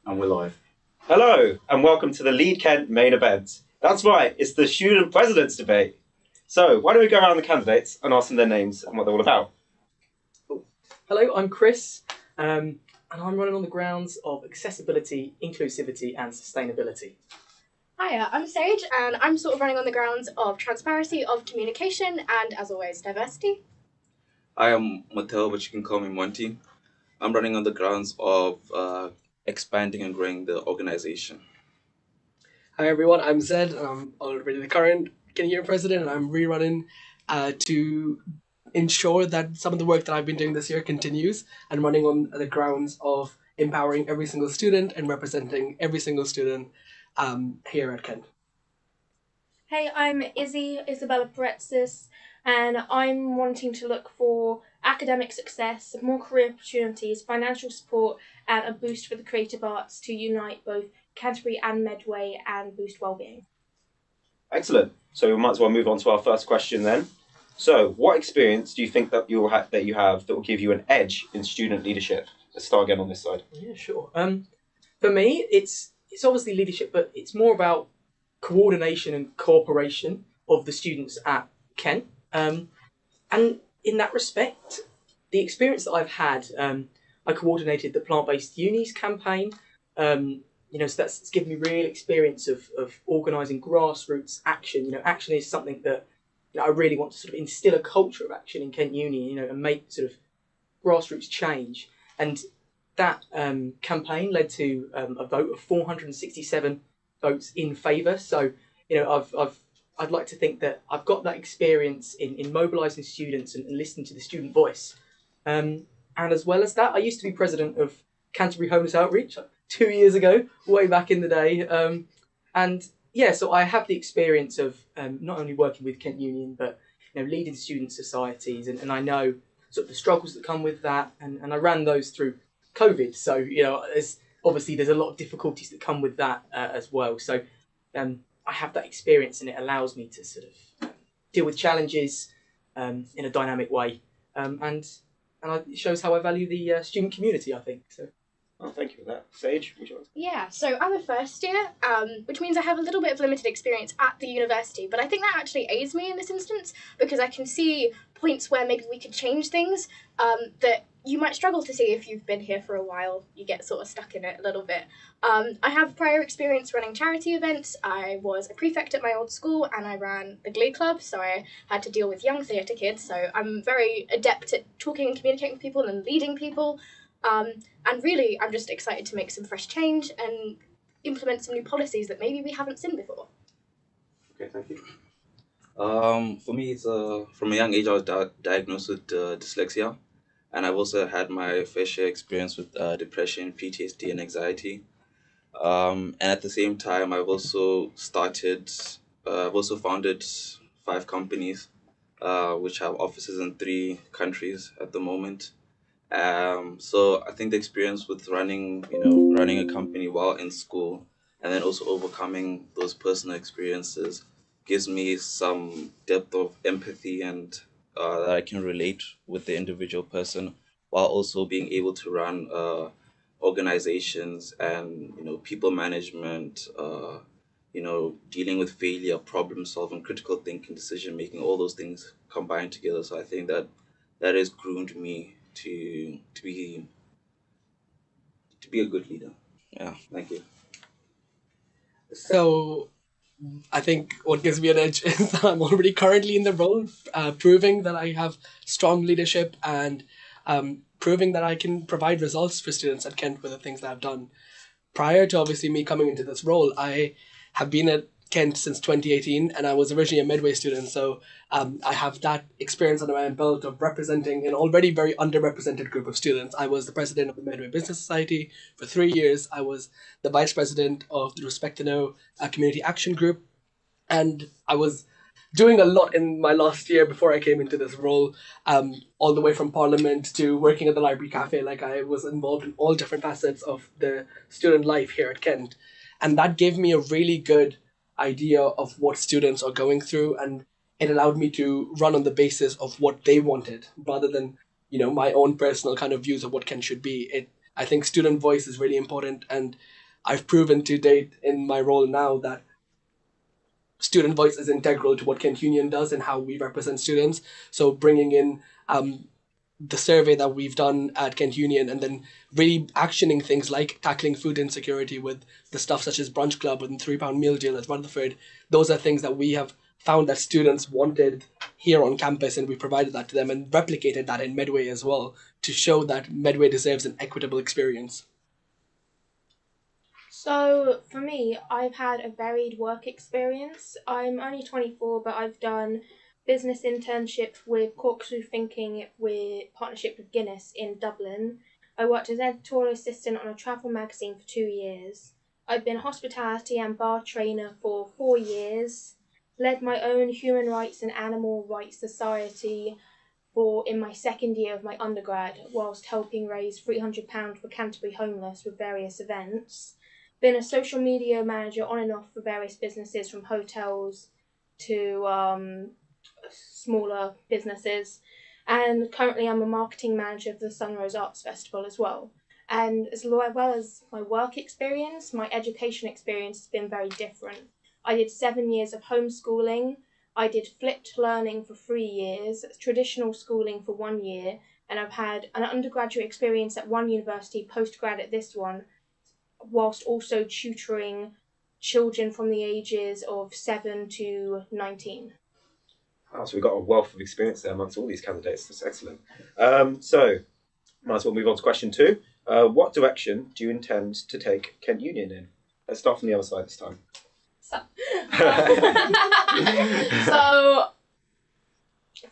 And we're live. Hello, and welcome to the Lead Kent main event. That's right, it's the student president's debate. So, why don't we go around the candidates and ask them their names and what they're all about? Hello, I'm Chris, and I'm running on the grounds of accessibility, inclusivity, and sustainability. Hiya, I'm Sage, and I'm sort of running on the grounds of transparency, of communication, and as always, diversity. I am Matteo, but you can call me Monty. I'm running on the grounds of expanding and growing the organization. Hi everyone, I'm Zed, and I'm already the current Kent Union president, and I'm rerunning to ensure that some of the work that I've been doing this year continues, and running on the grounds of empowering every single student and representing every single student here at Kent. Hey, I'm Isabella Paretzis, and I'm wanting to look for academic success, more career opportunities, financial support, and a boost for the creative arts to unite both Canterbury and Medway and boost wellbeing. Excellent. So, we might as well move on to our first question then. So, what experience do you think that you have that will give you an edge in student leadership? Let's start again on this side. Yeah, sure. For me, it's obviously leadership, but it's more about coordination and cooperation of the students at Kent. And in that respect, the experience that I've had, I coordinated the Plant-Based Unis campaign. So that's given me real experience of organising grassroots action. Action is something that I really want to sort of instill a culture of action in Kent Uni, and make sort of grassroots change. And that campaign led to a vote of 467 votes in favour. So, I'd like to think that I've got that experience in mobilising students and listening to the student voice. And as well as that, I used to be president of Canterbury Homeless Outreach 2 years ago, way back in the day. So I have the experience of not only working with Kent Union, but leading student societies, and I know sort of the struggles that come with that, and I ran those through COVID. So there's a lot of difficulties that come with that as well. So I have that experience, and it allows me to sort of deal with challenges in a dynamic way, and it shows how I value the student community, I think. So. Oh, thank you for that. Sage, would you like to? Yeah, so I'm a first year, which means I have a little bit of limited experience at the university, but I think that actually aids me in this instance because I can see points where maybe we could change things that you might struggle to see if you've been here for a while. You get sort of stuck in it a little bit. I have prior experience running charity events. I was a prefect at my old school and I ran the Glee Club, so I had to deal with young theatre kids, so I'm very adept at talking and communicating with people and leading people. And really, I'm just excited to make some fresh change and implement some new policies that maybe we haven't seen before. Okay, thank you. For me, it's from a young age I was diagnosed with dyslexia, and I've also had my fair share experience with depression, PTSD, and anxiety. And at the same time, I've also founded 5 companies, which have offices in 3 countries at the moment. So I think the experience with running a company while in school, and then also overcoming those personal experiences, gives me some depth of empathy and that I can relate with the individual person, while also being able to run organizations and people management, dealing with failure, problem solving, critical thinking, decision making, all those things combined together. So I think that has groomed me to be a good leader. Yeah, thank you. So I think what gives me an edge is that I'm already currently in the role, proving that I have strong leadership and proving that I can provide results for students at Kent with the things that I've done. Prior to obviously me coming into this role, I have been at Kent since 2018, and I was originally a Medway student, so I have that experience under my belt of representing an already very underrepresented group of students. I was the president of the Medway Business Society for 3 years. I was the vice president of the Respect to Know Community Action Group, and I was doing a lot in my last year before I came into this role, all the way from Parliament to working at the Library Cafe. Like, I was involved in all different facets of the student life here at Kent, and that gave me a really good idea of what students are going through, and it allowed me to run on the basis of what they wanted rather than my own personal kind of views of what Kent should be. I think student voice is really important, and I've proven to date in my role now that student voice is integral to what Kent Union does and how we represent students. So bringing in the survey that we've done at Kent Union, and then really actioning things like tackling food insecurity with the stuff such as Brunch Club and £3 meal deal at Rutherford. Those are things that we have found that students wanted here on campus, and we provided that to them and replicated that in Medway as well to show that Medway deserves an equitable experience. So for me, I've had a varied work experience. I'm only 24, but I've done business internship with Corkscrew Thinking with partnership with Guinness in Dublin. I worked as editorial assistant on a travel magazine for 2 years. I've been hospitality and bar trainer for 4 years. Led my own human rights and animal rights society in my second year of my undergrad, whilst helping raise £300 for Canterbury homeless with various events. Been a social media manager on and off for various businesses, from hotels to smaller businesses, and currently I'm a marketing manager for the Sunrose Arts Festival as well. And as well as my work experience, my education experience has been very different. I did 7 years of homeschooling, I did flipped learning for 3 years, traditional schooling for 1 year, and I've had an undergraduate experience at one university, postgrad at this one, whilst also tutoring children from the ages of 7 to 19. Wow, so we've got a wealth of experience there amongst all these candidates. That's excellent. So, might as well move on to question 2. What direction do you intend to take Kent Union in? Let's start from the other side this time. So,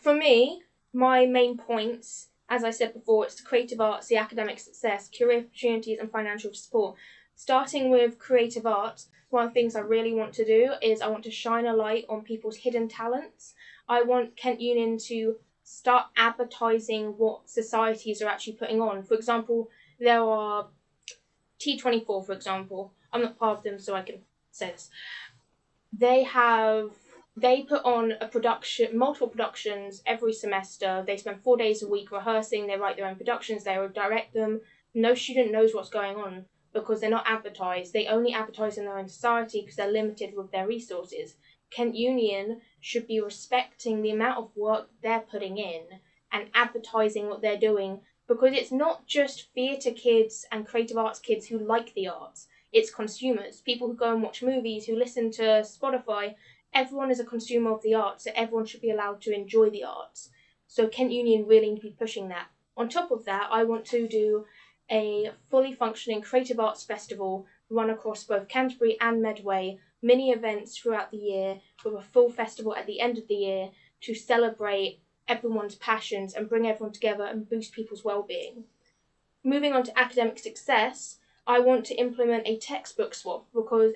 for me, my main points, as I said before, it's the creative arts, the academic success, career opportunities, and financial support. Starting with creative arts, one of the things I really want to do is I want to shine a light on people's hidden talents. I want Kent Union to start advertising what societies are actually putting on. For example, there are T24, for example. I'm not part of them, so I can say this. They put on multiple productions every semester. They spend 4 days a week rehearsing. They write their own productions. They direct them. No student knows what's going on because they're not advertised. They only advertise in their own society because they're limited with their resources. Kent Union should be respecting the amount of work they're putting in and advertising what they're doing, because it's not just theatre kids and creative arts kids who like the arts. It's consumers, people who go and watch movies, who listen to Spotify. Everyone is a consumer of the arts, so everyone should be allowed to enjoy the arts. So Kent Union really need to be pushing that. On top of that, I want to do a fully functioning creative arts festival run across both Canterbury and Medway, mini events throughout the year with a full festival at the end of the year to celebrate everyone's passions and bring everyone together and boost people's well-being. Moving on to academic success, I want to implement a textbook swap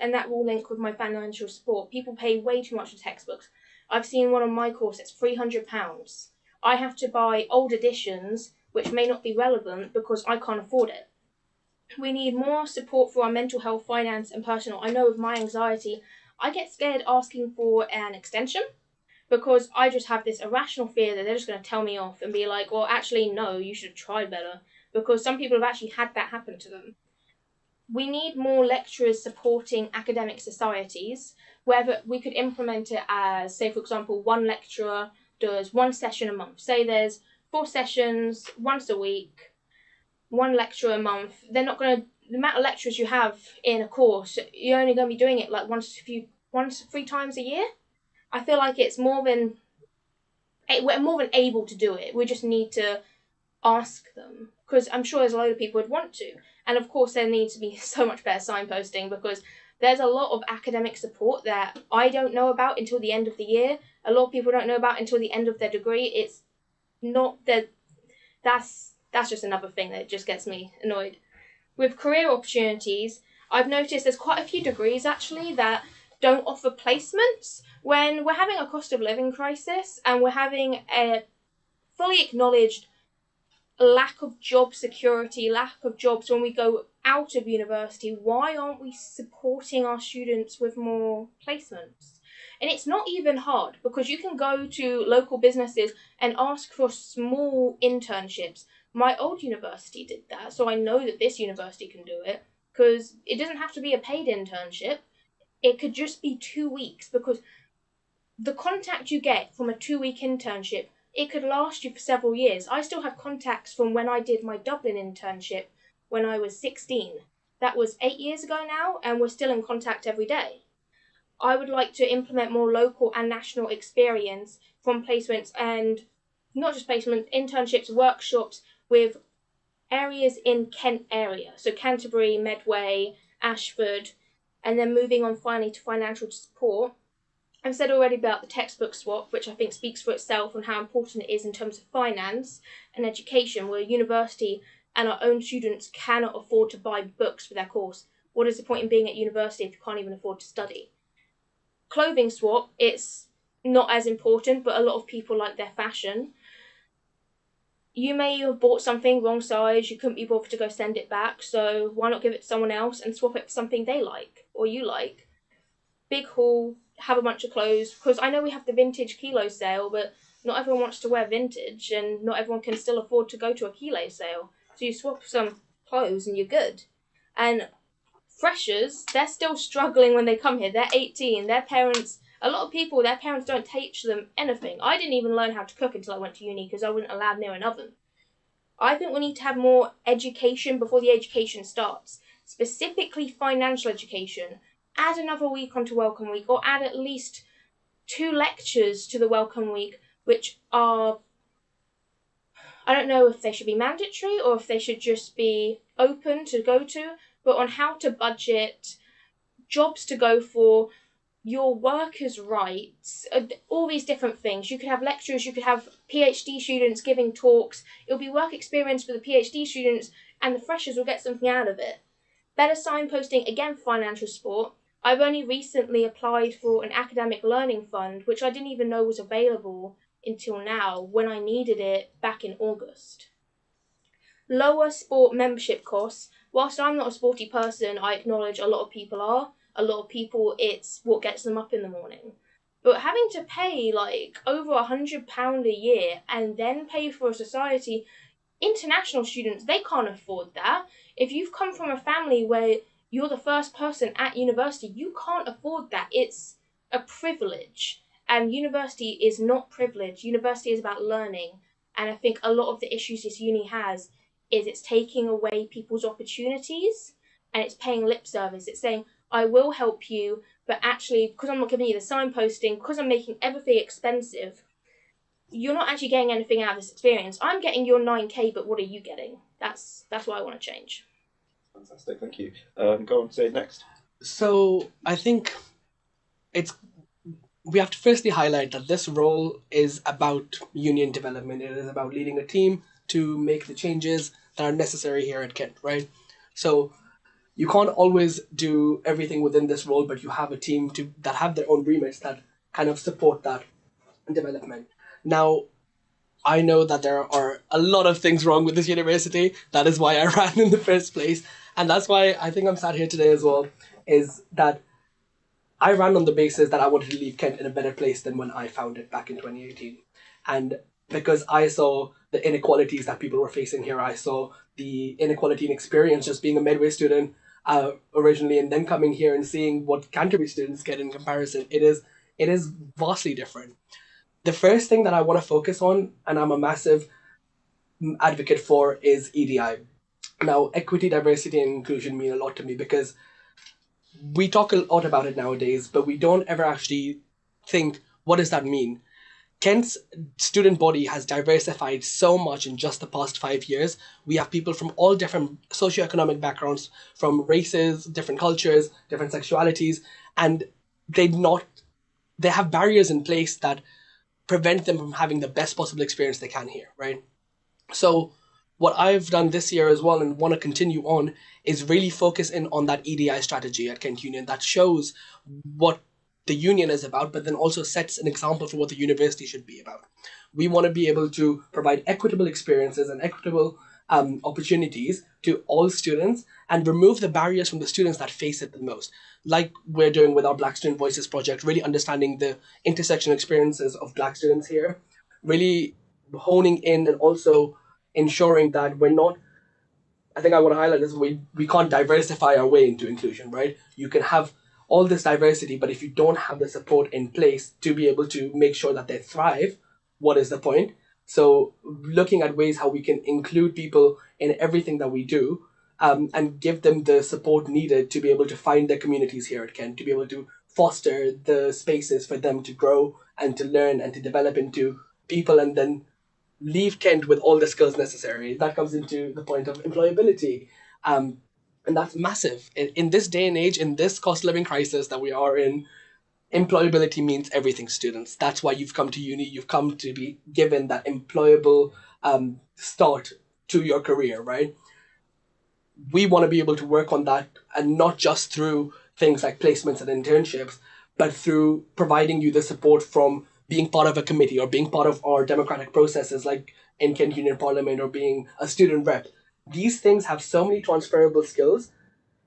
and that will link with my financial support. People pay way too much for textbooks. I've seen one on my course that's £300. I have to buy old editions which may not be relevant because I can't afford it. We need more support for our mental health, finance and personal. I know with my anxiety, I get scared asking for an extension because I just have this irrational fear that they're just going to tell me off and be like, well, actually, no, you should have tried better, because some people have actually had that happen to them. We need more lecturers supporting academic societies, whether we could implement it as, say, for example, one lecturer does 1 session a month. Say there's 4 sessions once a week, 1 lecturer a month. They're not going to, the amount of lecturers you have in a course, you're only going to be doing it like once 3 times a year. I feel like we're more than able to do it. We just need to ask them, because I'm sure there's a load of people who'd want to. And of course there needs to be so much better signposting, because there's a lot of academic support that I don't know about until the end of the year. A lot of people don't know about until the end of their degree. It's not that that's just another thing that just gets me annoyed. With career opportunities, I've noticed there's quite a few degrees actually that don't offer placements. When we're having a cost of living crisis and we're having a fully acknowledged lack of job security, lack of jobs when we go out of university, why aren't we supporting our students with more placements? And it's not even hard, because you can go to local businesses and ask for small internships. My old university did that, so I know that this university can do it, because it doesn't have to be a paid internship. It could just be 2 weeks, because the contact you get from a 2 week internship, it could last you for several years. I still have contacts from when I did my Dublin internship when I was 16. That was 8 years ago now, and we're still in contact every day. I would like to implement more local and national experience from placements, and not just placements, internships, workshops with areas in Kent area. So Canterbury, Medway, Ashford, and then moving on finally to financial support. I've said already about the textbook swap, which I think speaks for itself on how important it is in terms of finance and education, where a university and our own students cannot afford to buy books for their course. What is the point in being at university if you can't even afford to study? Clothing swap, it's not as important, but a lot of people like their fashion. You may have bought something wrong size, you couldn't be bothered to go send it back, so why not give it to someone else and swap it for something they like or you like? Big haul, have a bunch of clothes, because I know we have the vintage kilo sale, but not everyone wants to wear vintage, and not everyone can still afford to go to a kilo sale. So you swap some clothes and you're good. And freshers, they're still struggling when they come here. They're 18, their parents, a lot of people, their parents don't teach them anything. I didn't even learn how to cook until I went to uni because I wasn't allowed near an oven. I think we need to have more education before the education starts, specifically financial education. Add another week onto Welcome Week, or add at least 2 lectures to the Welcome Week, which are, I don't know if they should be mandatory or if they should just be open to go to, but on how to budget, jobs to go for, your workers' rights, all these different things. You could have lecturers, you could have PhD students giving talks. It'll be work experience for the PhD students, and the freshers will get something out of it. Better signposting, again, financial support. I've only recently applied for an academic learning fund, which I didn't even know was available until now, when I needed it back in August. Lower sport membership costs. Whilst I'm not a sporty person, I acknowledge a lot of people are. A lot of people, it's what gets them up in the morning. But having to pay like over £100 a year and then pay for a society, international students, they can't afford that. If you've come from a family where you're the first person at university, you can't afford that. It's a privilege. And university is not privilege. University is about learning. And I think a lot of the issues this uni has is it's taking away people's opportunities, and it's paying lip service. It's saying, I will help you, but actually, because I'm not giving you the signposting, because I'm making everything expensive, you're not actually getting anything out of this experience. I'm getting your 9K, but what are you getting? That's what I want to change. Fantastic, thank you. Go on, say next. So I think we have to firstly highlight that this role is about union development. It is about leading a team to make the changes that are necessary here at Kent, right? So you can't always do everything within this role, but you have a team that have their own remits that kind of support that development. Now, I know that there are a lot of things wrong with this university. That is why I ran in the first place. And that's why I think I'm sat here today as well, is that I ran on the basis that I wanted to leave Kent in a better place than when I found it back in 2018. And because I saw the inequalities that people were facing here, I saw the inequality in experience just being a Medway student originally, and then coming here and seeing what Canterbury students get in comparison. It is vastly different. The first thing that I want to focus on, and I'm a massive advocate for, is EDI. Now, equity, diversity, and inclusion mean a lot to me because we talk a lot about it nowadays, but we don't ever actually think, what does that mean? Kent's student body has diversified so much in just the past 5 years. We have people from all different socioeconomic backgrounds, from races, different cultures, different sexualities, and they have barriers in place that prevent them from having the best possible experience they can here, right? So what I've done this year as well, and want to continue on, is really focus in on that EDI strategy at Kent Union that shows what the union is about, but then also sets an example for what the university should be about. We want to be able to provide equitable experiences and equitable opportunities to all students and remove the barriers from the students that face it the most. Like we're doing with our Black Student Voices project, really understanding the intersection experiences of Black students here, really honing in and also ensuring that we're not. I think I want to highlight is we can't diversify our way into inclusion, right? You can have all this diversity, but if you don't have the support in place to be able to make sure that they thrive, what is the point? So looking at ways how we can include people in everything that we do, and give them the support needed to be able to find their communities here at Kent, to be able to foster the spaces for them to grow and to learn and to develop into people, and then leave Kent with all the skills necessary. That comes into the point of employability. And that's massive. In this day and age, in this cost of living crisis that we are in, employability means everything, students. That's why you've come to uni. You've come to be given that employable start to your career, right? We want to be able to work on that, and not just through things like placements and internships, but through providing you the support from being part of a committee or being part of our democratic processes like in Kent Union Parliament or being a student rep. These things have so many transferable skills.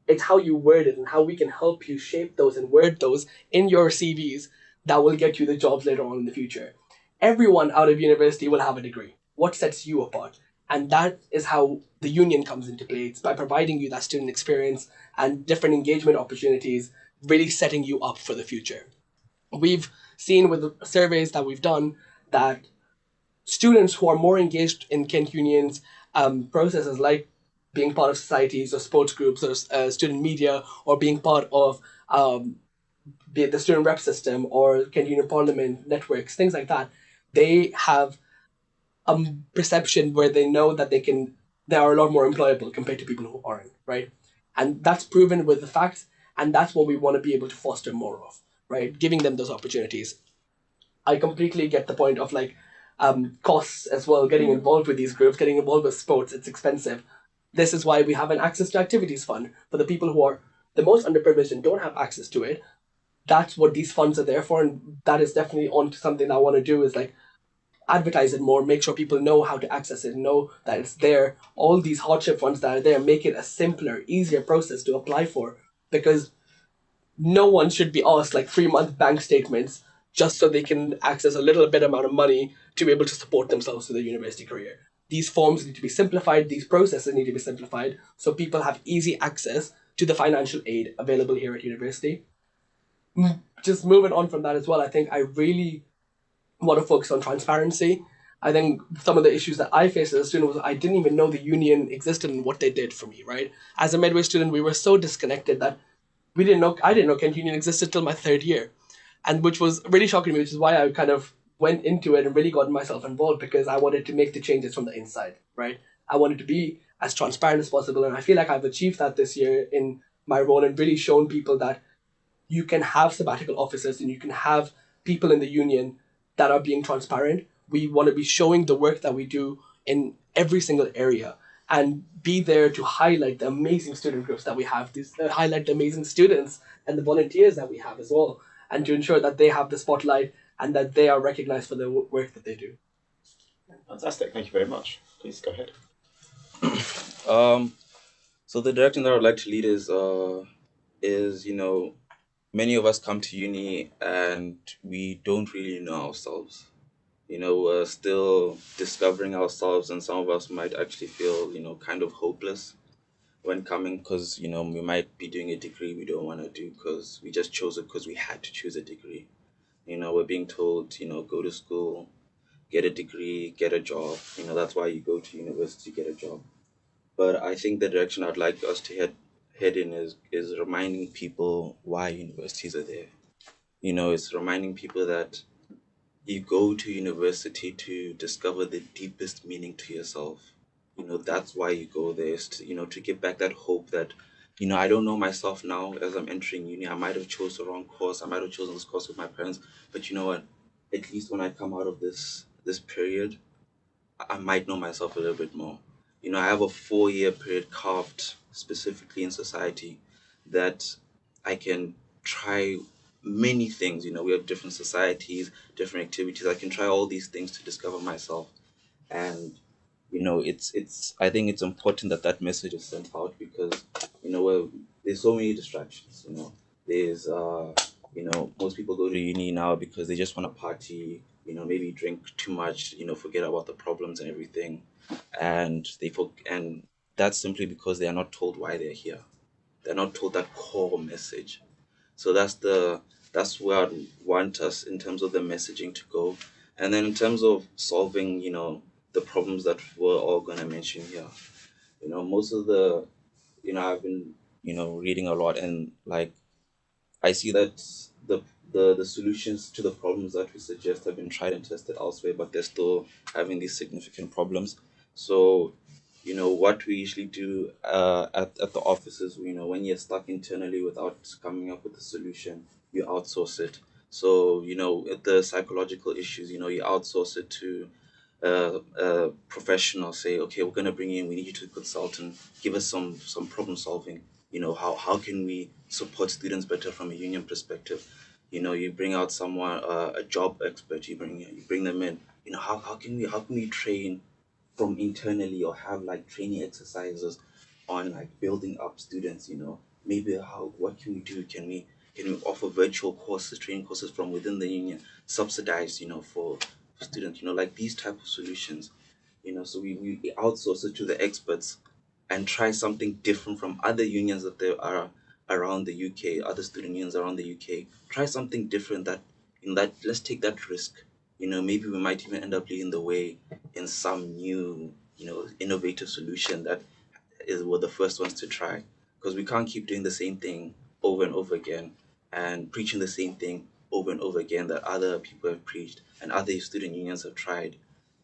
It's how you word it and how we can help you shape those and word those in your CVs that will get you the jobs later on in the future. Everyone out of university will have a degree. What sets you apart? And that is how the union comes into play. It's by providing you that student experience and different engagement opportunities, really setting you up for the future. We've seen with the surveys that we've done that students who are more engaged in Kent Union's processes, like being part of societies or sports groups or student media, or being part of the student rep system or Kent Union Parliament networks, things like that, they have a perception where they know that they are a lot more employable compared to people who aren't, right? And that's proven with the facts, and that's what we want to be able to foster more of, right? Giving them those opportunities. I completely get the point of costs as well, getting involved with these groups, getting involved with sports. It's expensive. This is why we have an access to activities fund for the people who are the most underprivileged and don't have access to it. That's what these funds are there for, and that is definitely on to something that I want to do is advertise it more, make sure people know how to access it, know that it's there. All these hardship funds that are there, make it a simpler, easier process to apply for, because no one should be asked 3-month bank statements just so they can access a little bit amount of money to be able to support themselves through their university career. These forms need to be simplified, these processes need to be simplified, so people have easy access to the financial aid available here at university. Just moving on from that as well, I think I really want to focus on transparency. I think some of the issues that I faced as a student was I didn't even know the union existed and what they did for me, right? As a midway student, we were so disconnected that I didn't know Kent Union existed till my third year. And which was really shocking to me, which is why I kind of went into it and really got myself involved, because I wanted to make the changes from the inside, right? I wanted to be as transparent as possible, and I feel like I've achieved that this year in my role and really shown people that you can have sabbatical officers and you can have people in the union that are being transparent. We want to be showing the work that we do in every single area and be there to highlight the amazing student groups that we have, highlight the amazing students and the volunteers that we have as well, and to ensure that they have the spotlight and that they are recognized for the work that they do. Fantastic. Thank you very much. Please go ahead. So the direction that I would like to lead is many of us come to uni and we don't really know ourselves. We're still discovering ourselves, and some of us might actually feel, kind of hopeless when coming, because, we might be doing a degree we don't want to do because we just chose it because we had to choose a degree. We're being told, go to school, get a degree, get a job. That's why you go to university, get a job. But I think the direction I'd like us to head in is reminding people why universities are there. It's reminding people that you go to university to discover the deepest meaning to yourself. That's why you go there, is to, to give back that hope that, I don't know myself now as I'm entering uni. I might have chose the wrong course. I might have chosen this course with my parents. But you know what? At least when I come out of this period, I might know myself a little bit more. I have a 4-year period carved specifically in society that I can try many things. We have different societies, different activities. I can try all these things to discover myself. And it's I think it's important that message is sent out, because there's so many distractions. There's most people go to uni now because they just want to party, maybe drink too much, forget about the problems and everything. and and that's simply because they are not told why they're here. They're not told that core message. So that's where I'd want us in terms of the messaging to go, and then in terms of solving, the problems that we're all gonna mention here. Most of the, I've been, reading a lot, and like I see that the solutions to the problems that we suggest have been tried and tested elsewhere, but they're still having these significant problems. So, what we usually do at the offices, when you're stuck internally without coming up with a solution, you outsource it. So, at the psychological issues, you outsource it to a professional. Say, okay, we're going to bring you in, we need you to consult and give us some problem solving. How can we support students better from a union perspective? You bring out someone, a job expert, you bring them in. How can we train from internally, or have like training exercises on like building up students? Maybe what can we do? Can we offer virtual courses, training courses from within the union, subsidized, for students, like these type of solutions. So we outsource it to the experts and try something different from other unions that there are around the UK, other student unions around the UK. Try something different, that let's take that risk. Maybe we might even end up leading the way in some new, innovative solution that we're the first ones to try. Because we can't keep doing the same thing over and over again, and preaching the same thing over and over again that other people have preached and other student unions have tried,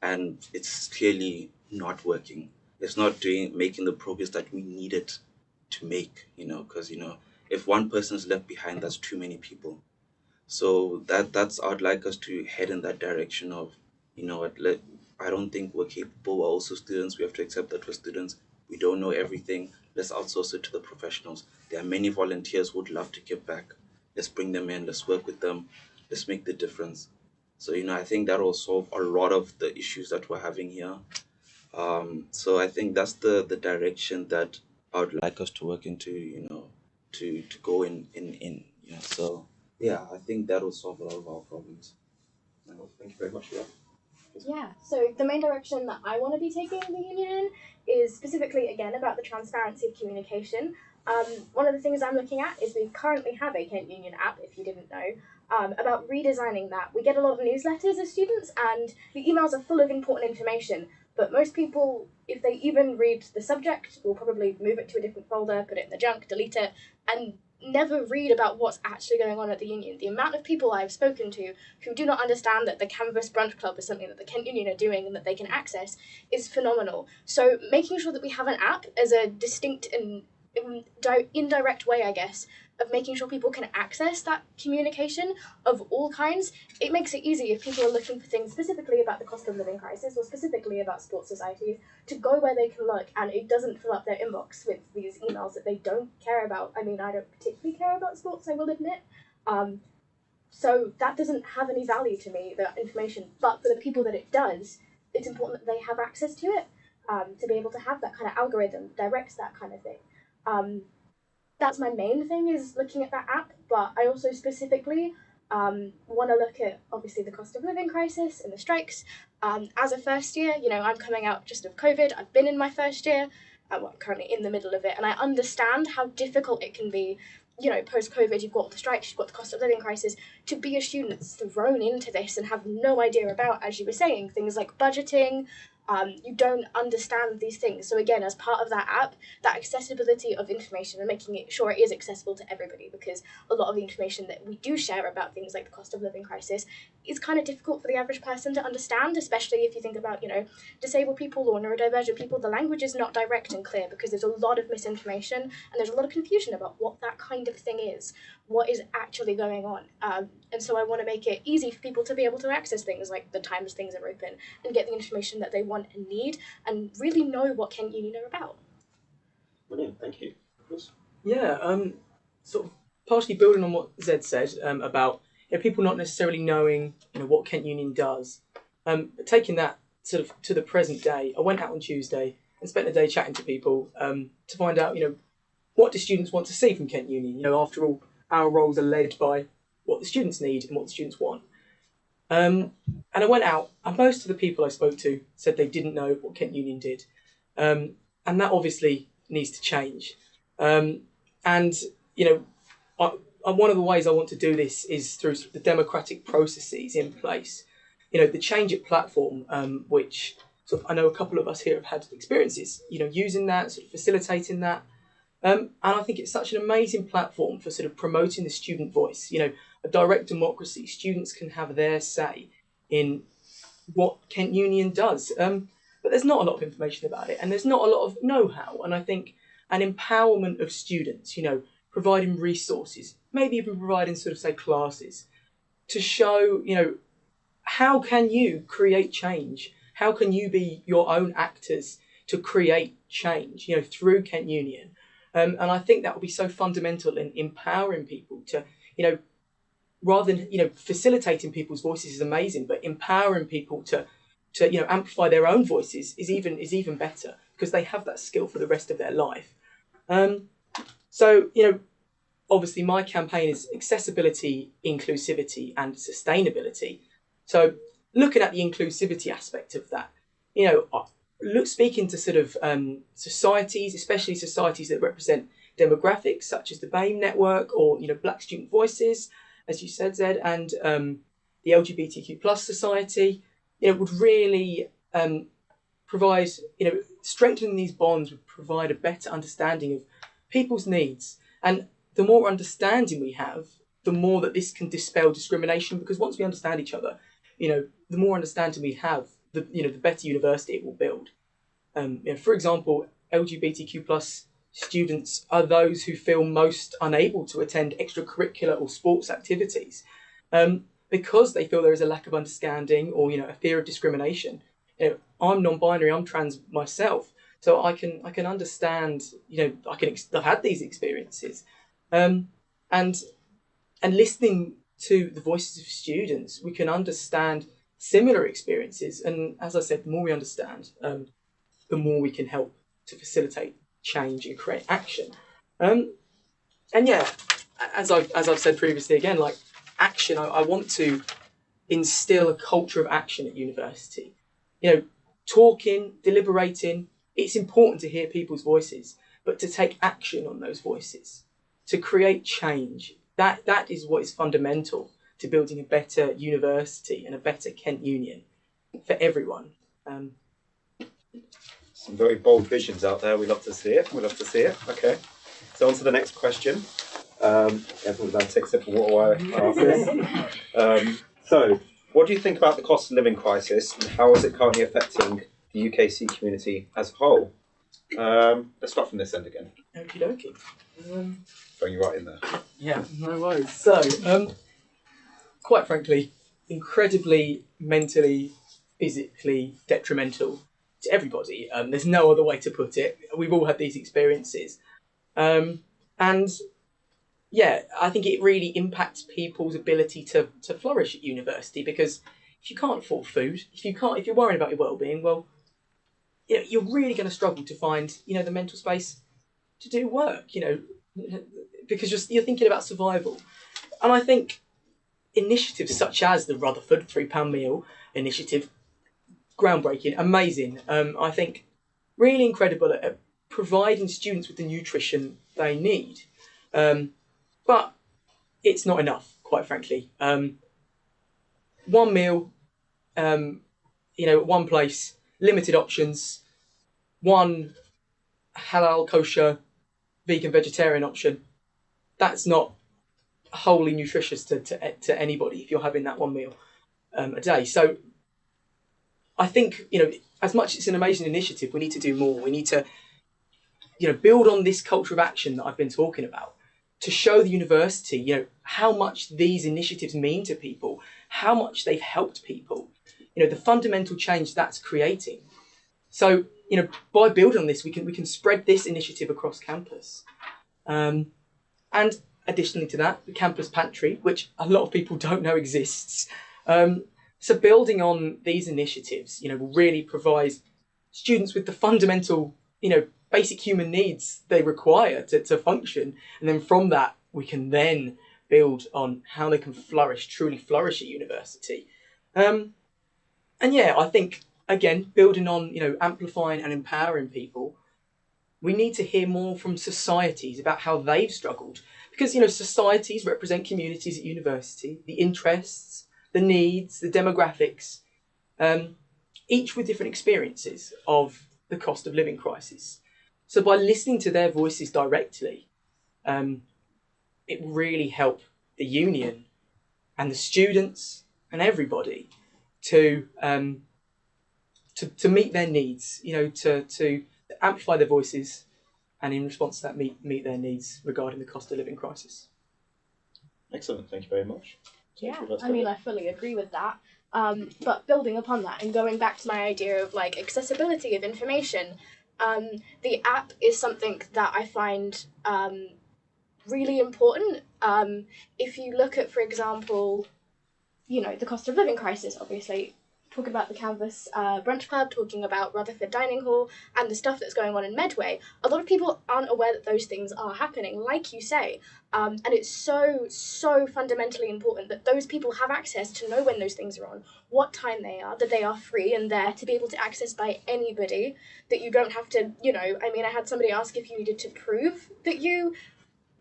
and it's clearly not working. It's not making the progress that we need it to make. Because if one person is left behind, that's too many people. So I'd like us to head in that direction of, I don't think we're capable. We're also students. We have to accept that we're students. We don't know everything. Let's outsource it to the professionals. There are many volunteers who would love to give back. Let's bring them in. Let's work with them. Let's make the difference. So I think that will solve a lot of the issues that we're having here. So I think that's the direction that I would like us to work into. To go in. So yeah, I think that will solve a lot of our problems. Well, thank you very much for that. Yeah, so the main direction that I want to be taking the union in is specifically, again, about the transparency of communication. One of the things I'm looking at is we currently have a Kent Union app, if you didn't know, about redesigning that. We get a lot of newsletters as students, and the emails are full of important information, but most people, if they even read the subject, will probably move it to a different folder, put it in the junk, delete it, and never read about what's actually going on at the union. The amount of people I've spoken to who do not understand that the Canvas Brunch Club is something that the Kent Union are doing and that they can access is phenomenal. So making sure that we have an app as a distinct and indirect way, I guess, of making sure people can access that communication of all kinds, it makes it easy if people are looking for things specifically about the cost of living crisis or specifically about sports societies to go where they can look, and it doesn't fill up their inbox with these emails that they don't care about. I mean, I don't particularly care about sports, I will admit. So that doesn't have any value to me, that information. But for the people that it does, it's important that they have access to it, to be able to have that kind of algorithm that directs that kind of thing. That's my main thing, is looking at that app, but I also specifically want to look at, obviously, the cost of living crisis and the strikes. As a first year, I'm coming out just of COVID. I've been in my first year. I'm currently in the middle of it, and I understand how difficult it can be. Post-COVID, you've got the strikes, you've got the cost of living crisis. To be a student that's thrown into this and have no idea about, as you were saying, things like budgeting, you don't understand these things. So again, as part of that app, that accessibility of information and making it sure it is accessible to everybody, because a lot of the information that we do share about things like the cost of living crisis is kind of difficult for the average person to understand, especially if you think about, disabled people or neurodivergent people. The language is not direct and clear because there's a lot of misinformation and there's a lot of confusion about what that kind of thing is, what is actually going on. And so I want to make it easy for people to be able to access things like the times things are open and get the information that they want and need, and really know what Kent Union are about. Brilliant, thank you. Chris? Yeah, sort of partially building on what Zed said about people not necessarily knowing what Kent Union does. But taking that sort of to the present day, I went out on Tuesday and spent a day chatting to people to find out what do students want to see from Kent Union. After all, our roles are led by what the students need and what the students want. And I went out, and most of the people I spoke to said they didn't know what Kent Union did. And that obviously needs to change. And, you know, one of the ways I want to do this is through the democratic processes in place. You know, the Change It platform, which I know a couple of us here have had experiences, you know, using that, sort of facilitating that. And I think it's such an amazing platform for sort of promoting the student voice. You know, a direct democracy, students can have their say in what Kent Union does. But there's not a lot of information about it, and there's not a lot of know-how. And I think an empowerment of students, you know, providing resources, maybe even providing sort of, say, classes to show, you know, how can you create change? How can you be your own actors to create change, you know, through Kent Union? And I think that will be so fundamental in empowering people to, you know, rather than, you know, facilitating people's voices is amazing, but empowering people to you know, amplify their own voices is even better, because they have that skill for the rest of their life. So, you know, obviously my campaign is accessibility, inclusivity, and sustainability. So looking at the inclusivity aspect of that, you know, speaking to sort of societies, especially societies that represent demographics such as the BAME network, or, you know, Black Student Voices, as you said, Zed, and the LGBTQ plus society, you know, would really provide, you know, strengthening these bonds would provide a better understanding of people's needs. And the more understanding we have, the more that this can dispel discrimination, because once we understand each other, you know, the more understanding we have, the better university it will build. You know, for example, LGBTQ plus students are those who feel most unable to attend extracurricular or sports activities, because they feel there is a lack of understanding, or, you know, a fear of discrimination. You know, I'm non-binary, I'm trans myself, so I can understand. You know, I've had these experiences, and listening to the voices of students, we can understand similar experiences. And as I said, the more we understand, the more we can help to facilitate change and create action. And yeah, as I've said previously, again, like action, I want to instill a culture of action at university. You know, talking, deliberating, it's important to hear people's voices, but to take action on those voices, to create change, that is what is fundamental to building a better university and a better Kent Union for everyone. Some very bold visions out there. We love to see it. Okay. So on to the next question. Everyone's going to take a sip of water while I ask this. So, what do you think about the cost of living crisis, and how is it currently affecting the UKC community as a whole? Let's start from this end again. Okie dokie. Throw you right in there. Yeah, no worries. So, quite frankly, incredibly mentally, physically detrimental to everybody. There's no other way to put it. We've all had these experiences. And yeah, I think it really impacts people's ability to flourish at university, because if you can't afford food, if you're worrying about your well-being, well, you know, you're really going to struggle to find, you know, the mental space to do work, you know, because you're thinking about survival. And I think initiatives such as the Rutherford £3 meal initiative, groundbreaking, amazing. I think really incredible at providing students with the nutrition they need. But it's not enough, quite frankly. One meal, you know, one place, limited options, one halal, kosher, vegan, vegetarian option. That's not wholly nutritious to anybody if you're having that one meal a day. So I think, you know, as much as it's an amazing initiative, we need to do more. We need to, you know, build on this culture of action that I've been talking about, to show the university, you know, how much these initiatives mean to people, how much they've helped people, you know, the fundamental change that's creating. So, you know, by building on this, we can spread this initiative across campus. And additionally to that, the campus pantry, which a lot of people don't know exists. So building on these initiatives, you know, will really provide students with the fundamental, you know, basic human needs they require to function. And then from that, we can then build on how they can flourish, truly flourish at university. And yeah, I think again, building on amplifying and empowering people, we need to hear more from societies about how they've struggled, because societies represent communities at university, the interests, the needs, the demographics, each with different experiences of the cost of living crisis. So by listening to their voices directly, it will really help the union and the students and everybody to meet their needs, to amplify their voices, and in response to that, meet their needs regarding the cost of living crisis. Excellent, thank you very much. Yeah, I mean, I fully agree with that. But building upon that and going back to my idea of like accessibility of information, the app is something that I find really important. If you look at, for example, the cost of living crisis, obviously, talking about the Canvas Brunch Club, talking about Rutherford Dining Hall, and the stuff that's going on in Medway, a lot of people aren't aware that those things are happening, like you say. And it's so, so fundamentally important that those people have access to know when those things are on, what time they are, that they are free and there to be able to access by anybody, that you don't have to, I had somebody ask if you needed to prove that you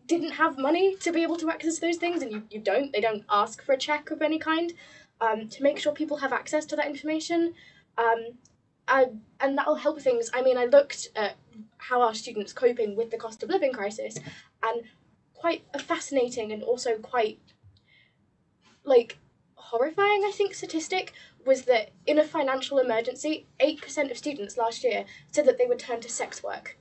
didn't have money to be able to access those things, and you don't. They don't ask for a check of any kind, to make sure people have access to that information. And that'll help things. I looked at how our students coping with the cost of living crisis, and quite a fascinating and also quite, horrifying, I think, statistic was that in a financial emergency, 8% of students last year said that they would turn to sex work.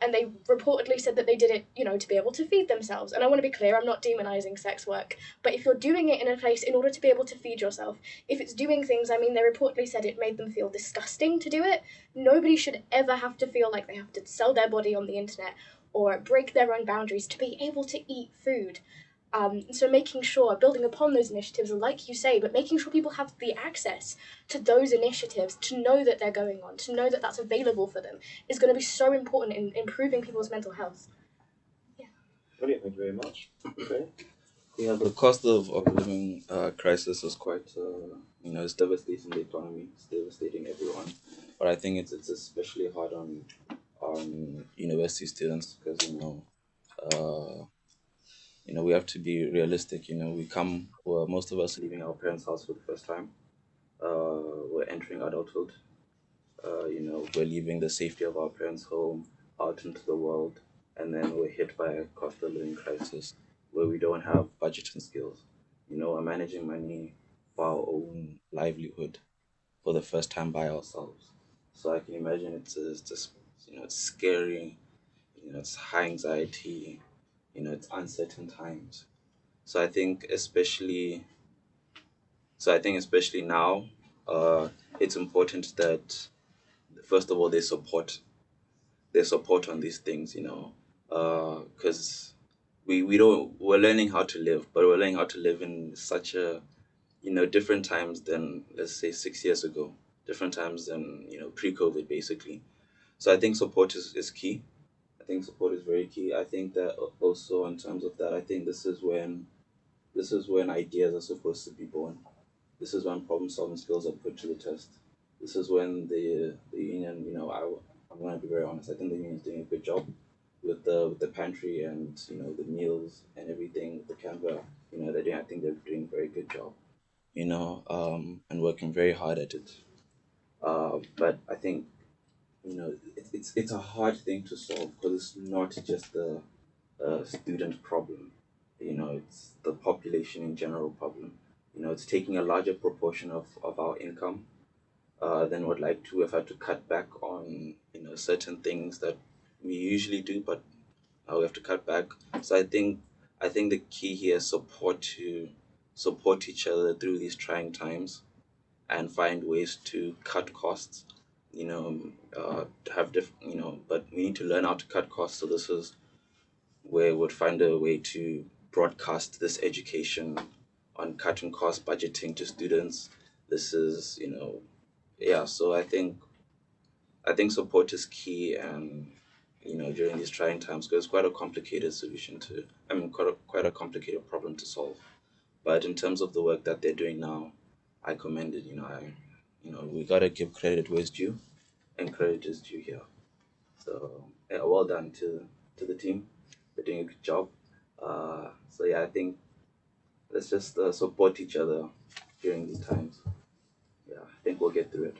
And they reportedly said that they did it, to be able to feed themselves. And I want to be clear, I'm not demonizing sex work. But if you're doing it in a place in order to be able to feed yourself, if it's doing things, they reportedly said it made them feel disgusting to do it. Nobody should ever have to feel like they have to sell their body on the internet or break their own boundaries to be able to eat food. So making sure, building upon those initiatives, like you say, but making sure people have the access to those initiatives, to know that they're going on, to know that that's available for them, is going to be so important in improving people's mental health. Yeah. Brilliant, thank you very much. Okay. Yeah, the cost of living crisis is quite, it's devastating the economy, it's devastating everyone. But I think it's especially hard on university students because, we have to be realistic. Most of us leaving our parents' house for the first time. We're entering adulthood. We're leaving the safety of our parents' home out into the world, and then we're hit by a cost of living crisis where we don't have budgeting skills. We're managing money for our own livelihood for the first time by ourselves. So I can imagine it's just, it's scary, it's high anxiety, it's uncertain times. So I think especially now, it's important that first of all their support on these things, because we're learning how to live, but we're learning how to live in such a different times than, let's say, 6 years ago, different times than pre-COVID basically. So I think support is key. I think support is very key. I think that also in terms of that, I think this is when ideas are supposed to be born. This is when problem solving skills are put to the test. This is when the union, I'm going to be very honest, I think the union is doing a good job with the pantry and the meals and everything, the Canva, I think they're doing a very good job, and working very hard at it. But I think it's a hard thing to solve because it's not just the student problem. It's the population in general problem. It's taking a larger proportion of our income than would like to. We've had to cut back on certain things that we usually do, but we have to cut back. So I think the key here is support each other through these trying times and find ways to cut costs. Have different, but we need to learn how to cut costs. So this is where we'd find a way to broadcast this education on cutting cost budgeting to students. This is, so I think support is key, and during these trying times, because it's quite a complicated quite a complicated problem to solve. But in terms of the work that they're doing now, I commend it. We gotta give credit where it's due, and credit is due here. So yeah, well done to the team. They're doing a good job. So yeah, I think let's just support each other during these times. Yeah, I think we'll get through it.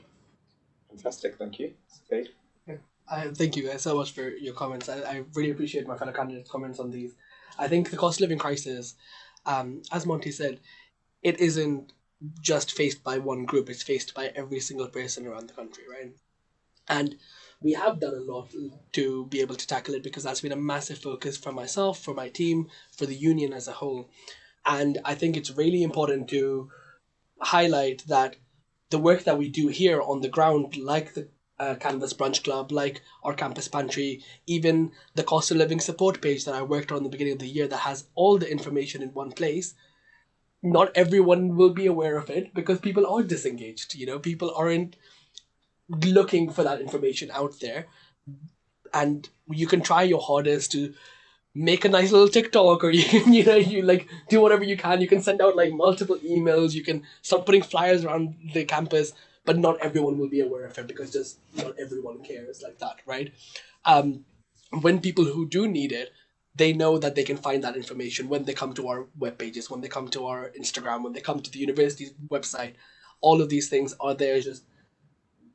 Fantastic, thank you. Saeed? Thank you guys so much for your comments. I really appreciate my fellow candidates' comments on these. I think the cost of living crisis, as Monty said, it isn't just faced by one group, it's faced by every single person around the country, right? And we have done a lot to be able to tackle it because that's been a massive focus for myself, for my team, for the union as a whole. And I think it's really important to highlight that the work that we do here on the ground, like the Canvas Brunch Club, like our campus pantry, even the cost of living support page that I worked on the beginning of the year that has all the information in one place, not everyone will be aware of it because people are disengaged. People aren't looking for that information out there. And you can try your hardest to make a nice little TikTok, or you can, you like do whatever you can. You can send out like multiple emails. You can start putting flyers around the campus, but not everyone will be aware of it because just not everyone cares like that, right? When people who do need it, they know that they can find that information when they come to our web pages, when they come to our Instagram, when they come to the university's website. All of these things are there, just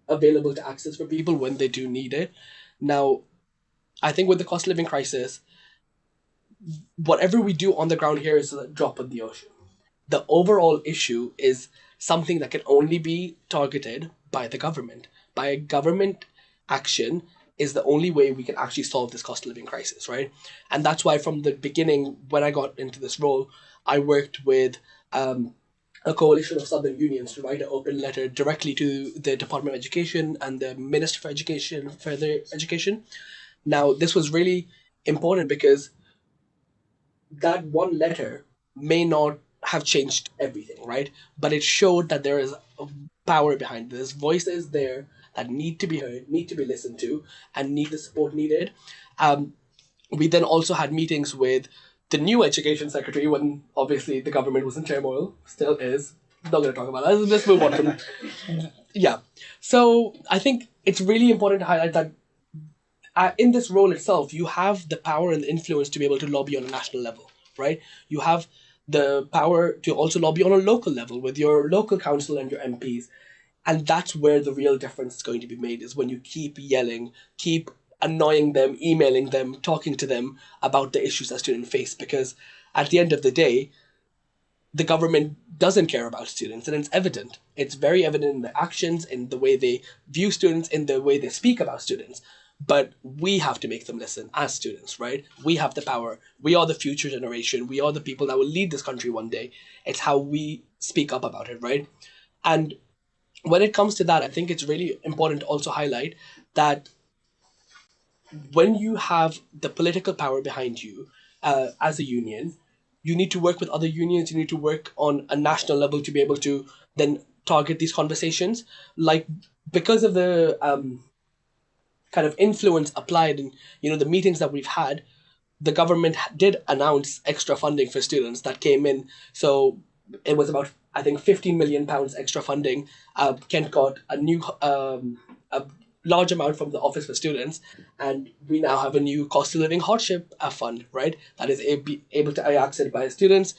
available to access for people when they do need it. Now, I think with the cost of living crisis, whatever we do on the ground here is a drop in the ocean. The overall issue is something that can only be targeted by the government. By government action is the only way we can actually solve this cost of living crisis, right? And that's why from the beginning, when I got into this role, I worked with a coalition of Southern unions to write an open letter directly to the Department of Education and the Minister for Education, Further Education. Now, this was really important because that one letter may not have changed everything, right? But it showed that there is a power behind this. Voices there that need to be heard, need to be listened to, and need the support needed. We then also had meetings with the new education secretary when obviously the government was in turmoil, still is. Not going to talk about that. Let's move on. Yeah. So I think it's really important to highlight that in this role itself, you have the power and the influence to be able to lobby on a national level, right? You have the power to also lobby on a local level with your local council and your MPs. And that's where the real difference is going to be made, is when you keep yelling, keep annoying them, emailing them, talking to them about the issues that students face. Because at the end of the day, the government doesn't care about students, and it's evident. It's very evident in their actions, in the way they view students, in the way they speak about students. But we have to make them listen as students, right? We have the power. We are the future generation. We are the people that will lead this country one day. It's how we speak up about it, right? And when it comes to that, I think it's really important to also highlight that when you have the political power behind you as a union, you need to work with other unions. You need to work on a national level to be able to then target these conversations. Like, because of the kind of influence applied in the meetings that we've had, the government did announce extra funding for students that came in. So it was about, I think, £15 million extra funding. Kent got a new a large amount from the Office for Students, and we now have a new cost of living hardship fund, right? That is able to be accessed by students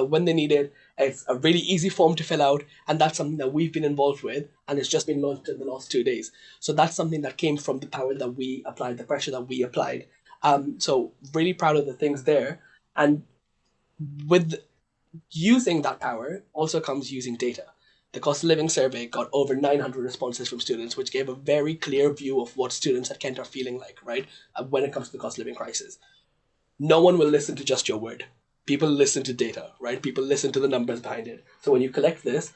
when they need it. It's a really easy form to fill out, and that's something that we've been involved with, and it's just been launched in the last 2 days. So that's something that came from the power that we applied, the pressure that we applied. So really proud of the things there. And with using that power also comes using data. The cost of living survey got over 900 responses from students, which gave a very clear view of what students at Kent are feeling like, right? When it comes to the cost of living crisis. No one will listen to just your word. People listen to data, right? People listen to the numbers behind it. So when you collect this,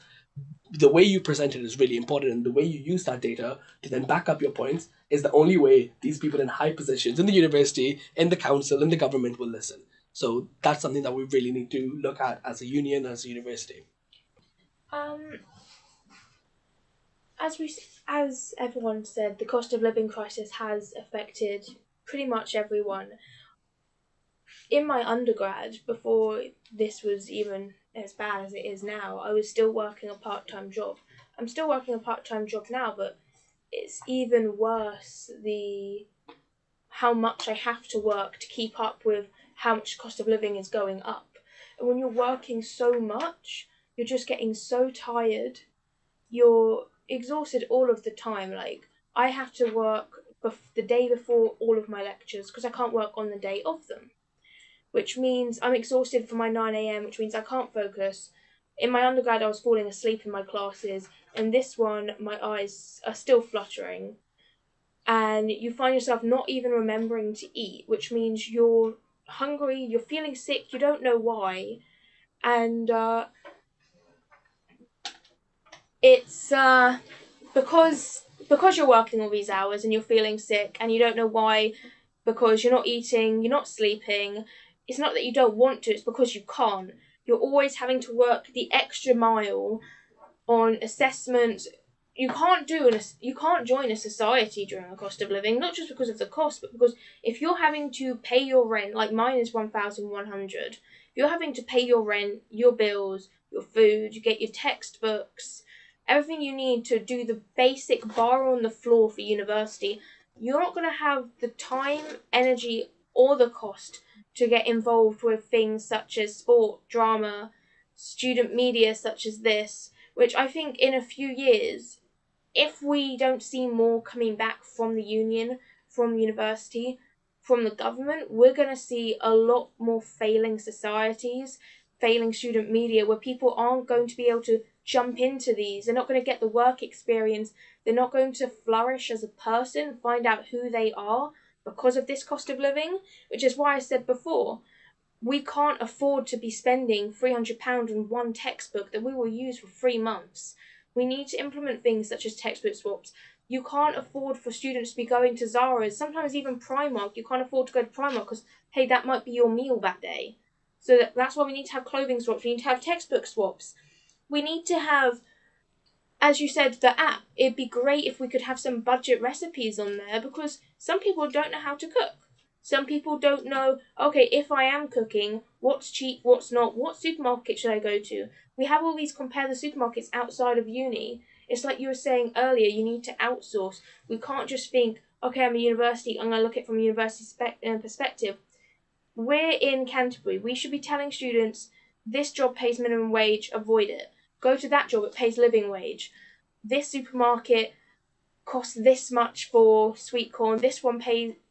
the way you present it is really important, and the way you use that data to then back up your points is the only way these people in high positions in the university, in the council, in the government will listen. So that's something that we really need to look at as a union, as a university. As everyone said, the cost of living crisis has affected pretty much everyone. In my undergrad, before this was even as bad as it is now, I was still working a part-time job. I'm still working a part-time job now, but it's even worse how much I have to work to keep up with how much cost of living is going up. And when you're working so much, you're just getting so tired. You're exhausted all of the time. Like, I have to work the day before all of my lectures because I can't work on the day of them, which means I'm exhausted for my 9 a.m., which means I can't focus. In my undergrad, I was falling asleep in my classes, and this one, my eyes are still fluttering. And you find yourself not even remembering to eat, which means you're hungry, you're feeling sick, you don't know why. And it's because you're working all these hours and you're feeling sick and you don't know why, because you're not eating, you're not sleeping. It's not that you don't want to, it's because you can't. You're always having to work the extra mile on assessments. You can't join a society during a cost of living, not just because of the cost, but because if you're having to pay your rent, like mine is 1,100, if you're having to pay your rent, your bills, your food, you get your textbooks, everything you need to do the basic bar on the floor for university, you're not going to have the time, energy, or the cost to get involved with things such as sport, drama, student media such as this, which I think in a few years, if we don't see more coming back from the union, from the university, from the government, we're going to see a lot more failing societies, failing student media, where people aren't going to be able to jump into these. They're not going to get the work experience. They're not going to flourish as a person, find out who they are because of this cost of living, which is why I said before, we can't afford to be spending £300 on one textbook that we will use for 3 months. We need to implement things such as textbook swaps. You can't afford for students to be going to Zara's, sometimes even Primark. You can't afford to go to Primark because, hey, that might be your meal that day. So that's why we need to have clothing swaps. We need to have textbook swaps. We need to have, as you said, the app. It'd be great if we could have some budget recipes on there because some people don't know how to cook. Some people don't know, okay, if I am cooking, what's cheap, what's not, what supermarket should I go to? We have all these compare the supermarkets outside of uni. It's like you were saying earlier, you need to outsource. We can't just think, okay, I'm a university, I'm going to look at it from a university perspective. We're in Canterbury. We should be telling students, this job pays minimum wage, avoid it. Go to that job, it pays living wage. This supermarket costs this much for sweet corn, this one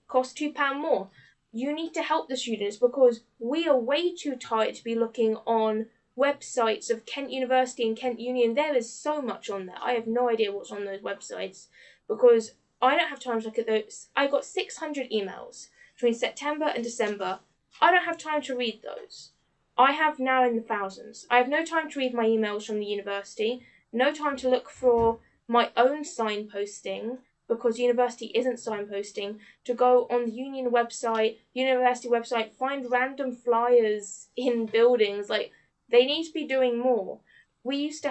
costs £2 more. You need to help the students because we are way too tired to be looking on websites of Kent University and Kent Union. There is so much on there. I have no idea what's on those websites because I don't have time to look at those. I got 600 emails between September and December. I don't have time to read those. I have now in the thousands. I have no time to read my emails from the university, no time to look for my own signposting because university isn't signposting, to go on the union website, university website, find random flyers in buildings. Like, they need to be doing more. University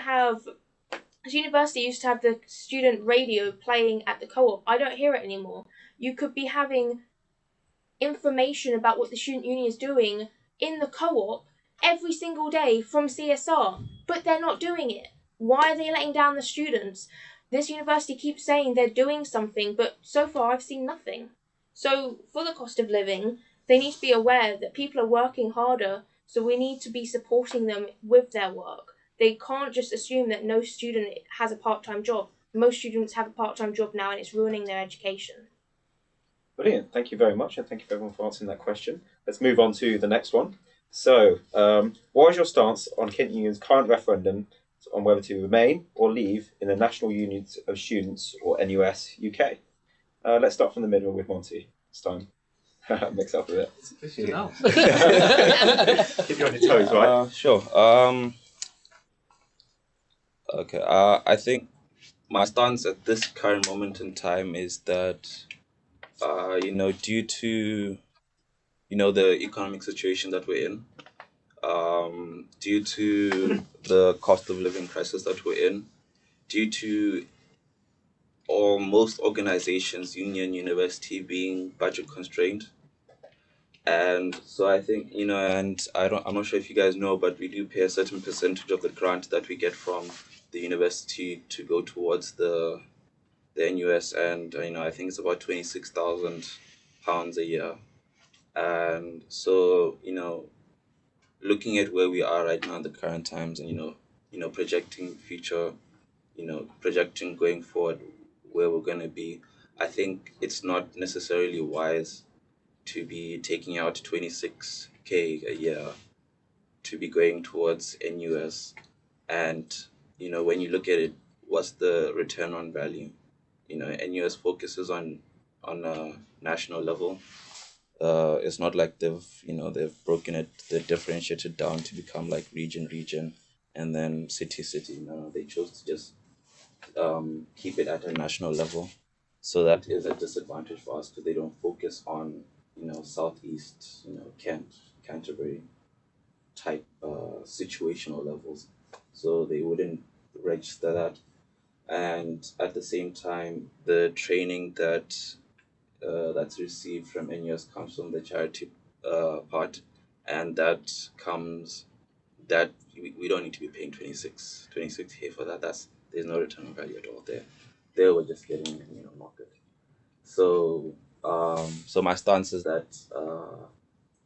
used to have the student radio playing at the co-op. I don't hear it anymore. You could be having information about what the student union is doing in the co-op every single day from CSR, but they're not doing it. Why are they letting down the students? This university keeps saying they're doing something, but so far I've seen nothing. So for the cost of living, they need to be aware that people are working harder, so we need to be supporting them with their work. They can't just assume that no student has a part-time job. Most students have a part-time job now and it's ruining their education. Brilliant. Thank you very much, and thank you everyone for answering that question. Let's move on to the next one. So, what is your stance on Kent Union's current referendum on whether to remain or leave in the National Union of Students, or NUS, UK? Let's start from the middle with Monty this time. Mix up a bit. Keep you on your toes, right? Sure. Okay. I think my stance at this current moment in time is that, due to, the economic situation that we're in, due to the cost of living crisis that we're in, due to most organizations, union, university, being budget constrained, And so I think, and I'm not sure if you guys know, but we do pay a certain percentage of the grant that we get from the university to go towards the NUS, and I think it's about £26,000 a year. And so, looking at where we are right now in the current times, and projecting future, projecting going forward where we're going to be, I think it's not necessarily wise to be taking out 26K a year to be going towards NUS. And when you look at it, what's the return on value? NUS focuses on a national level. It's not like they've broken it, they've differentiated down to become like region, and then city. No, they chose to just keep it at a national level. So that is a disadvantage for us because they don't focus on southeast, Kent, Canterbury type situational levels. So they wouldn't register that. And at the same time, the training that's received from NUS comes from the charity part, and that we don't need to be paying 26K for that. There's no return on value at all there. They were just getting market. So so my stance is that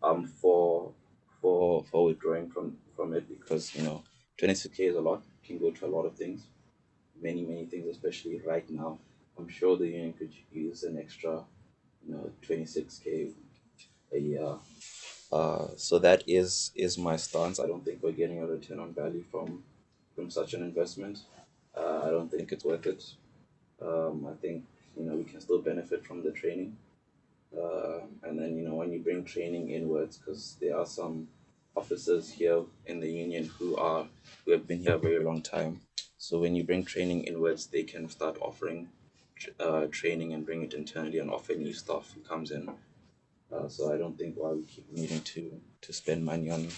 I'm for withdrawing from it because 26K is a lot. Can go to a lot of things, many things, especially right now. I'm sure the union could use an extra 26K a year. So that is my stance. I don't think we're getting a return on value from such an investment. I don't think it's worth it. I think we can still benefit from the training. And then when you bring training inwards, because there are some officers here in the union who have been here a very long time. So when you bring training inwards, they can start offering training and bring it internally and offer new staff who comes in. So I don't think why we keep needing to spend money on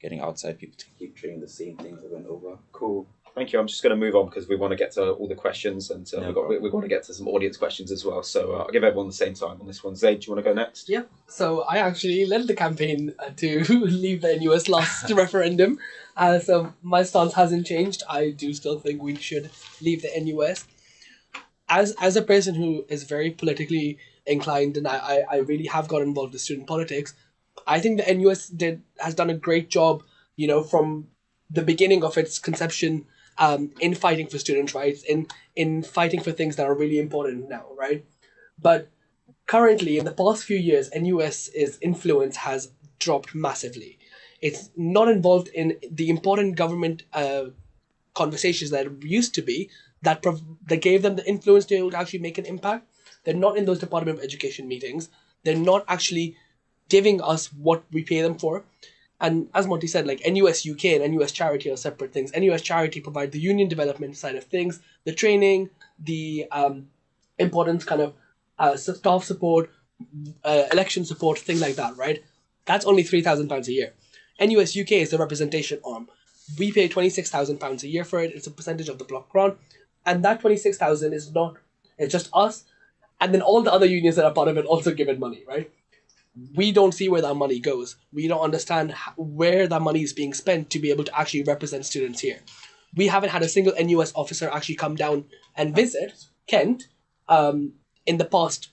getting outside people to keep training the same things over and over. Cool. Thank you. I'm just going to move on because we want to get to all the questions, and No we want to get to some audience questions as well. So I'll give everyone the same time on this one. Zaid, do you want to go next? Yeah. So I actually led the campaign to leave the NUS last referendum. So my stance hasn't changed. I do still think we should leave the NUS. As a person who is very politically inclined, and I really have got involved with student politics, I think the NUS has done a great job, from the beginning of its conception, in fighting for students' rights, in fighting for things that are really important now, right? But currently, in the past few years, NUS's influence has dropped massively. It's not involved in the important government conversations that it used to be, that gave them the influence to actually make an impact. They're not in those Department of Education meetings. They're not actually giving us what we pay them for. And as Monty said, like NUS UK and NUS Charity are separate things. NUS Charity provide the union development side of things, the training, the important kind of staff support, election support, things like that, right? That's only £3,000 a year. NUS UK is the representation arm. We pay £26,000 a year for it. It's a percentage of the block grant. And that 26,000 is not, it's just us. And then all the other unions that are part of it also give it money, right? We don't see where that money goes. We don't understand where that money is being spent to be able to actually represent students here. We haven't had a single NUS officer actually come down and visit Kent in the past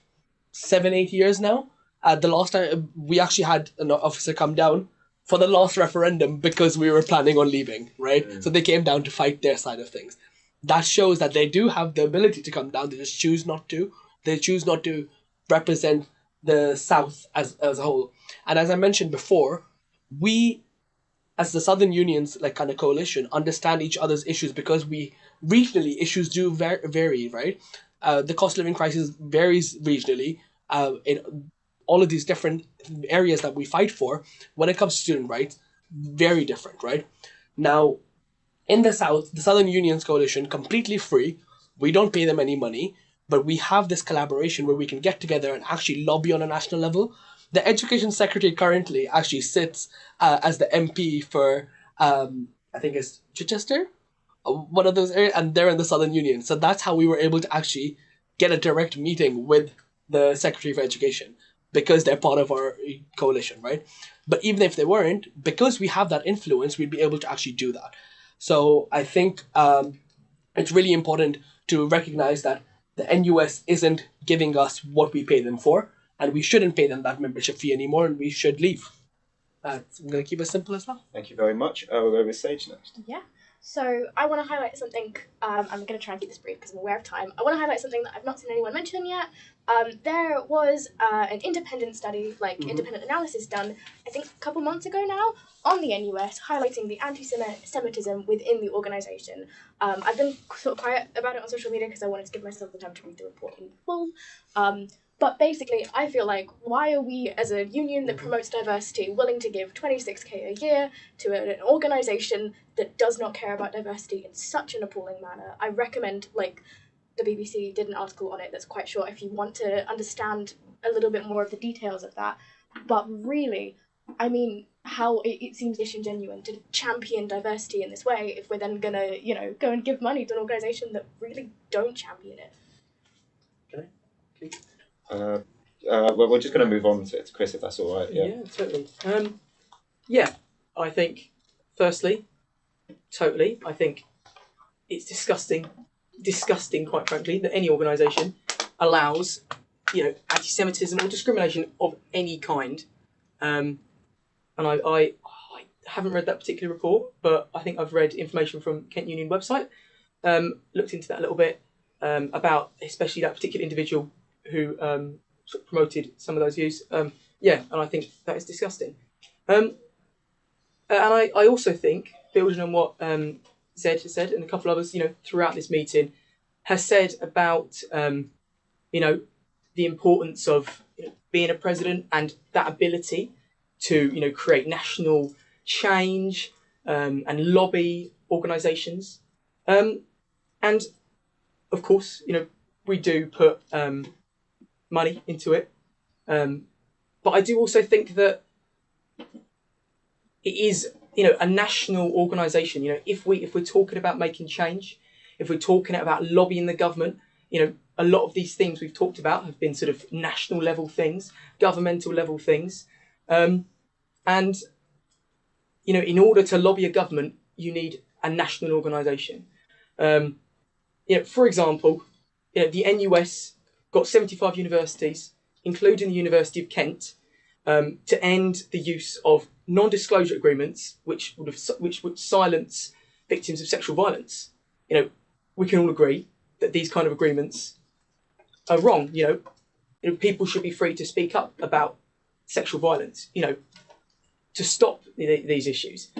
7-8 years now. The last time we actually had an officer come down for the last referendum because we were planning on leaving, right? So they came down to fight their side of things. That shows that they do have the ability to come down. They just choose not to. They choose not to represent the South as a whole. And as I mentioned before, we, as the Southern Unions, like kind of coalition, understand each other's issues because we regionally issues do vary, right? The cost of living crisis varies regionally in all of these different areas that we fight for. When it comes to student rights, very different, right? Now, in the South, the Southern Unions coalition, completely free. We don't pay them any money. But we have this collaboration where we can get together and actually lobby on a national level. The education secretary currently actually sits as the MP for, I think it's Chichester, one of those areas, and they're in the Southern Union. So that's how we were able to actually get a direct meeting with the Secretary for Education. because they're part of our coalition, right? But even if they weren't, because we have that influence, we'd be able to actually do that. So I think it's really important to recognize that the NUS isn't giving us what we pay them for, and we shouldn't pay them that membership fee anymore, and we should leave. I'm going to keep it simple as well. Thank you very much. We'll go with Sage next. Yeah. So I want to highlight something. I'm going to try and keep this brief because I'm aware of time. I want to highlight something that I've not seen anyone mention yet. There was an independent study, independent analysis done, I think a couple months ago now, on the NUS, highlighting the anti-Semitism within the organisation. I've been sort of quiet about it on social media because I wanted to give myself the time to read the report in full. But basically, I feel like, why are we, as a union that promotes diversity, willing to give 26k a year to an organisation that does not care about diversity in such an appalling manner? I recommend, the BBC did an article on it that's quite short if you want to understand a little bit more of the details of that. But really, I mean, how it seems disingenuous to champion diversity in this way if we're then gonna, go and give money to an organisation that really don't champion it. Can I, please? Well, we're just going to move on to Chris, if that's all right. Yeah, totally. I think, firstly, totally, I think it's disgusting, quite frankly, that any organisation allows, anti-Semitism or discrimination of any kind. And I haven't read that particular report, but I think I've read information from Kent Union website, looked into that a little bit, about especially that particular individual who sort of promoted some of those views. And I think that is disgusting. And I also think, building on what Zed has said and a couple others, throughout this meeting, has said about, the importance of being a president and that ability to, create national change and lobby organisations. And, of course, we do put money into it. But I do also think that it is, a national organisation. If we're talking about making change, if we're talking about lobbying the government, a lot of these things we've talked about have been sort of national level things, governmental level things. And, in order to lobby a government, you need a national organisation. For example, the NUS got 75 universities, including the University of Kent, to end the use of non-disclosure agreements, which would silence victims of sexual violence. We can all agree that these kind of agreements are wrong. People should be free to speak up about sexual violence, to stop these issues.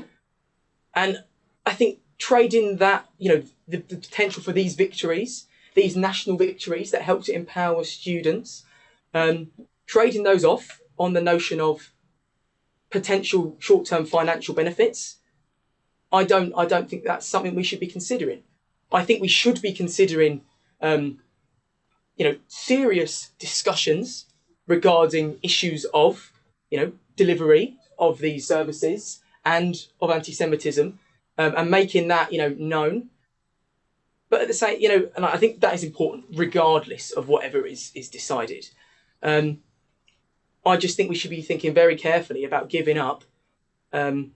And I think trading that, the potential for these victories, these national victories that help to empower students, trading those off on the notion of potential short-term financial benefits, I don't think that's something we should be considering. I think we should be considering, serious discussions regarding issues of, delivery of these services and of anti-Semitism, and making that, known. But at the same, and I think that is important regardless of whatever is decided. I just think we should be thinking very carefully about giving up an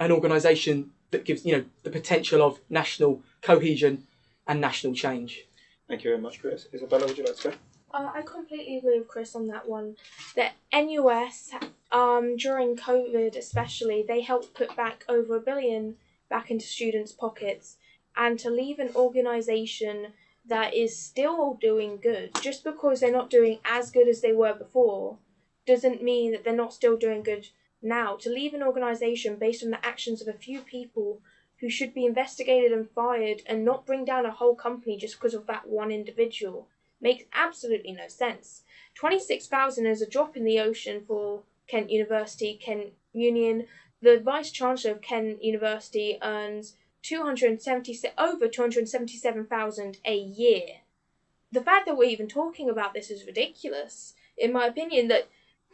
organisation that gives, the potential of national cohesion and national change. Thank you very much, Chris. Isabella, would you like to go? I completely agree with Chris on that one. The NUS, during COVID especially, they helped put back over $1 billion back into students' pockets. And to leave an organisation that is still doing good, just because they're not doing as good as they were before, doesn't mean that they're not still doing good now. To leave an organisation based on the actions of a few people who should be investigated and fired and not bring down a whole company just because of that one individual makes absolutely no sense. 26,000 is a drop in the ocean for Kent University, Kent Union. The Vice-Chancellor of Kent University earns over 277,000 a year. The fact that we're even talking about this is ridiculous. In my opinion, that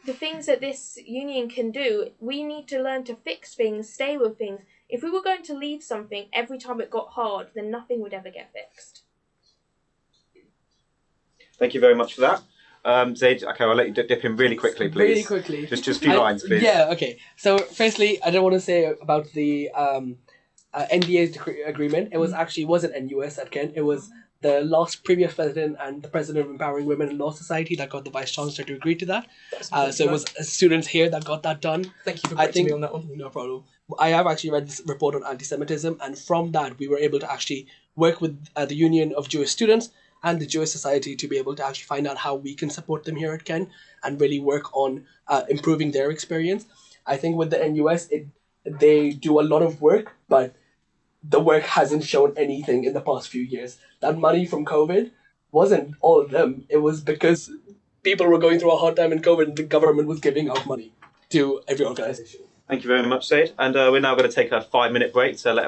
the things that this union can do, we need to learn to fix things, stay with things. If we were going to leave something every time it got hard, then nothing would ever get fixed. Thank you very much for that. Zaid, okay, I'll let you dip in really quickly, please. Really quickly. Just a few lines, please. Yeah, okay. So, firstly, I don't want to say about the NDA's agreement. It wasn't NUS at Kent. It was the last previous president and the president of Empowering Women in Law Society that got the vice chancellor to agree to that. So it was students here that got that done. Thank you for correcting me on that one. No problem. I have actually read this report on anti-Semitism, and from that we were able to actually work with the Union of Jewish Students and the Jewish Society to be able to actually find out how we can support them here at Kent and really work on improving their experience. I think with the NUS, they do a lot of work, but the work hasn't shown anything in the past few years. That money from COVID wasn't all of them. It was because people were going through a hard time in COVID and the government was giving out money to every organization. Thank you very much, Zaid. And we're now going to take a 5-minute break to let